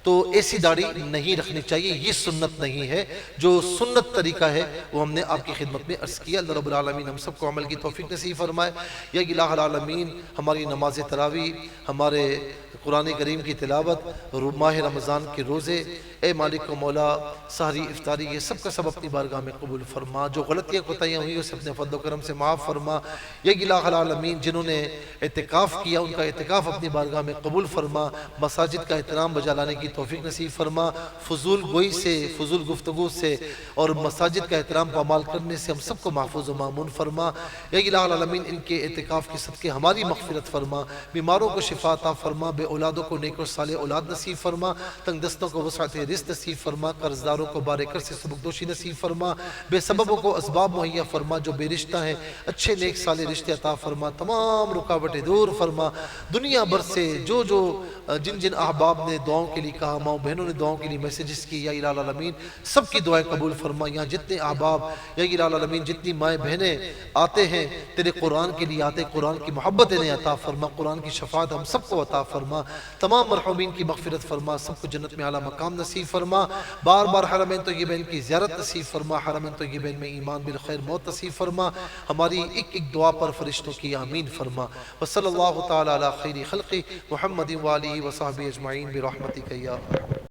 Speaker 1: تو ایسی داڑھی نہیں رکھنی چاہیے، یہ سنت نہیں ہے۔ جو سنت طریقہ ہے وہ ہم نے آپ کی خدمت میں عرض کیا۔ اللہ رب العالمین ہم سب کو عمل کی توفیق نصیب فرمائے۔ یا الہ العالمین ہماری نماز تراویح، ہمارے قرآن کریم کی تلاوت، ماہ رمضان کے روزے، اے مالک و مولا، سحری افطاری، یہ سب کا سب اپنی بارگاہ میں قبول فرما۔ جو غلطیاں کوتاہیاں ہوئی اسے اپنے فضل و کرم سے معاف فرما۔ یا الہ العالمین جنہوں نے اعتکاف کیا ان کا اعتکاف اپنی بارگاہ میں قبول فرما۔ مساجد کا احترام بجا لانے کی توفیق نصیب فرما، فضول گوئی سے، فضول گفتگو سے اور مساجد کا احترام پامال کرنے سے ہم سب کو محفوظ و مامون فرما۔ یا الہ العالمین ان کے اعتکاف کے صدقے ہماری مغفرت فرما، بیماروں کو شفا عطا فرما، بے اولادوں کو نیک و صالح اولاد نصیب فرما، تنگ دستوں کو وسعت رزق نصیب فرما، قرضداروں کو بارکر سے سبکدوشی نصیب فرما، بے سببوں کو اسباب مہیا فرما، جو بے رشتہ ہیں اچھے نیک صالح رشتے عطا فرما، تمام رکاوٹیں دور فرما، دنیا بھر سے جو جن جن احباب نے دعاؤں کے لیے کہا، ماں بہنوں نے دعاؤں کے لیے میسیجز کی، یا الہ العالمین سب کی دعائیں قبول فرما۔ یہاں جتنے احباب یا الہ العالمین جتنی مائیں بہنیں آتے ہیں تیرے قرآن کے لیے آتے، قرآن کی محبت انہیں عطا فرما، قرآن کی شفاعت ہم سب کو عطا فرما، تمام مرحومین کی مغفرت فرما، سب کو جنت میں اعلیٰ مقام نصیب فرما، بار بار حرمین طیبین کی زیارت نصیب فرما، حرمین طیبین میں ایمان بالخیر موت نصیب فرما، ہماری ایک ایک دعا پر فرشتوں کی آمین فرما۔ وصلی اللہ تعالی علی خیر خلق محمد وآلہ وصحبہ اجمعین برحمتک یا